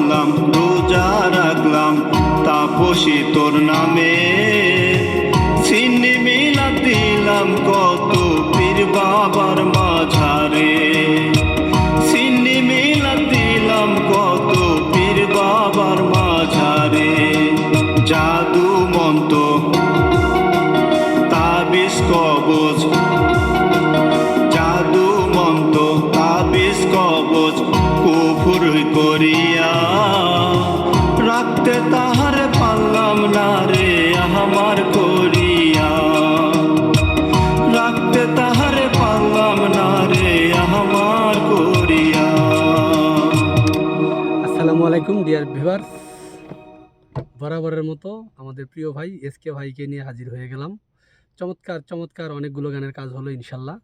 করলাম, রোজা রাখলাম, তাপসী তোর নামে। সিন্নি মিলাদ দিলাম কত পীর বাবার মাঝারে। সিন্নি মিলাদ দিলাম কত পীর বাবার মাঝারে। জাদু মন্ত্র তাবিজ কবজ, জাদু মন্ত্র তাবিজ কবজ কুফর করিয়া রাখতে তাহারে পারলাম না রে আমার করিয়া। রাখতে তাহারে পারলাম না রে আমার করিয়া। আসসালামু আলাইকুম ডিয়ার ভিউয়ার্স, বরাবরের মতো আমাদের প্রিয় ভাই এসকে ভাইকে নিয়ে হাজির হয়ে গেলাম। চমৎকার চমৎকার অনেকগুলো গানের কাজ হলো ইনশাল্লাহ।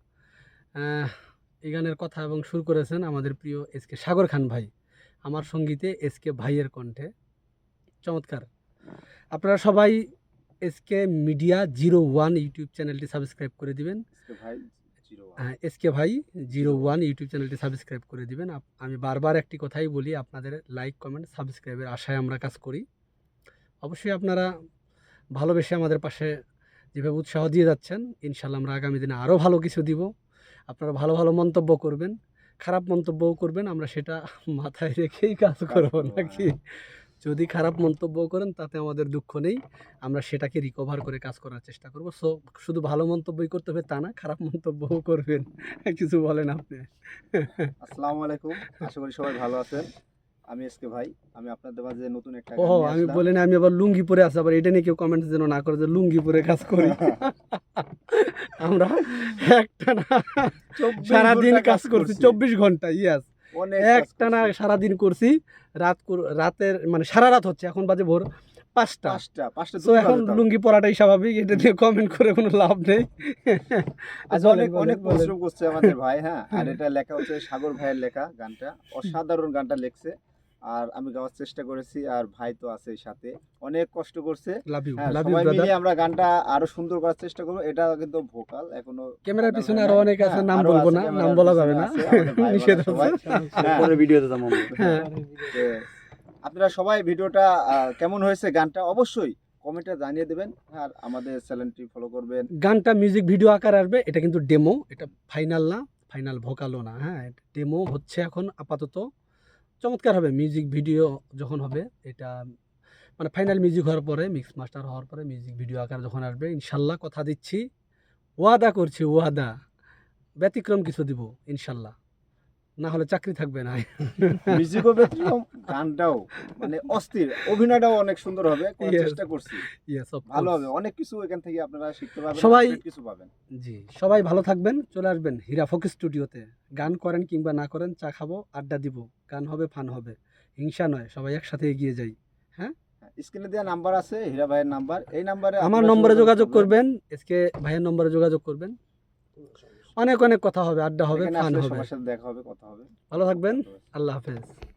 এই গানের কথা এবং সুর করেছেন আমাদের প্রিয় এসকে সাগর খান ভাই, আমার সঙ্গীতে এসকে ভাইয়ের কণ্ঠে। চমৎকার। আপনারা সবাই এসকে মিডিয়া 01 ইউটিউব চ্যানেলটি সাবস্ক্রাইব করে দিবেন। এসকে ভাই 01 ইউটিউব চ্যানেলটি সাবস্ক্রাইব করে দিবেন। আমি বারবার একটি কথাই বলি, আপনাদের লাইক কমেন্ট সাবস্ক্রাইবের আশায় আমরা কাজ করি। অবশ্যই আপনারা ভালোবেসে আমাদের পাশে যেভাবে উৎসাহ দিয়ে যাচ্ছেন, ইনশাল্লাহ আমরা আগামী দিনে আরও ভালো কিছু দিব। আপনারা ভালো ভালো মন্তব্য করবেন, খারাপ মন্তব্যও করবেন, আমরা সেটা মাথায় রেখেই কাজ করব নাকি। যদি খারাপ মন্তব্য করেন তাতে আমাদের দুঃখ নেই, আমরা সেটাকে রিকভার করে কাজ করার চেষ্টা করব। সো শুধু ভালো মন্তব্যই করতে হবে তা না, খারাপ মন্তব্যও করবেন। কিছু বলেন আপনি। আসসালামু আলাইকুম, আশা করি সবাই ভালো আছেন। আমি এসকে ভাই, আমি আপনাদের মাঝে নতুন একটা ও আমি বলি না, আমি আবার লুঙ্গি পরে আছি, আবার এটা নিয়ে কেউ কমেন্ট যেন না করে যে লুঙ্গি পরে কাজ করি। আমরা একটানা সারাদিন কাজ করছি, 24 ঘন্টা। ইয়াস, একটানা সারাদিন করছি। রাতের মানে সারা রাত হচ্ছে, এখন বাজে ভোর 5টা। তো এখন লুঙ্গি পরাটাই স্বাভাবিক, এটা দিয়ে কমেন্ট করে কোনো লাভ নেই। অনেক অনেক পরিশ্রম করছে আমাদের ভাই। হ্যাঁ, আর এটা লেখা হচ্ছে সাগর ভাইয়ের লেখা গানটা, অসাধারণ গানটা লেখছে। আর আমি গাওয়ার চেষ্টা করেছি, আর ভাই তো আছে সাথে, অনেক কষ্ট করছে। সবাই মিলে আমরা গানটা আরো সুন্দর করার চেষ্টা করবো। এটা কিন্তু ভোকাল, এখনো ক্যামেরার পিছনে আরো অনেক আছে, নাম বলবো না, নাম বলা যাবে না, নিষেধ আছে। পরে ভিডিওতে যাবো। আপনারা সবাই ভিডিওটা কেমন হয়েছে গানটা অবশ্যই কমেন্টে জানিয়ে দেবেন, আর আমাদের চ্যানেলটি ফলো করবেন। গানটা মিউজিক ভিডিও আকারে আসবে, এটা কিন্তু ডেমো, এটা ফাইনাল না, ফাইনাল ভোকালও না। হ্যাঁ, ডেমো হচ্ছে এখন আপাতত। চমৎকার হবে মিউজিক ভিডিও যখন হবে, এটা মানে ফাইনাল মিউজিক হওয়ার পরে, মিক্স মাস্টার হওয়ার পরে মিউজিক ভিডিও আকার যখন আসবে, ইনশাল্লাহ কথা দিচ্ছি, ওয়াদা করছি, ওয়াদা, ব্যতিক্রম কিছু দিব ইনশাল্লাহ, না হলে চাকরি থাকবে না। মিউজিকও ব্যতিক্রম, গানটাও মানে অস্থির, অভিনয়টাও অনেক সুন্দর হবে, চেষ্টা করছি। ভালো হবে, অনেক কিছু এখান থেকে আপনারা শিখতে পারবেন, সবাই কিছু পাবেন। জি, সবাই ভালো থাকবেন, চলে আসবেন হীরা ফোক স্টুডিওতে। গান করেন কিংবা না করেন, চা খাবো, আড্ডা দিব, গান হবে, ফান হবে, হিংসা নয়, সবাই একসাথে এগিয়ে যাই। হ্যাঁ, স্ক্রিনে দেওয়া নাম্বার আছে, হীরা ভাইয়ের নাম্বার, এই নাম্বারে আমার নম্বরে যোগাযোগ করবেন, এসকে ভাইয়ের নম্বরে যোগাযোগ করবেন। অনেক অনেক কথা হবে, আড্ডা হবে, ফান হবে, সবার সাথে দেখা হবে, কথা হবে। ভালো থাকবেন, আল্লাহ হাফেজ।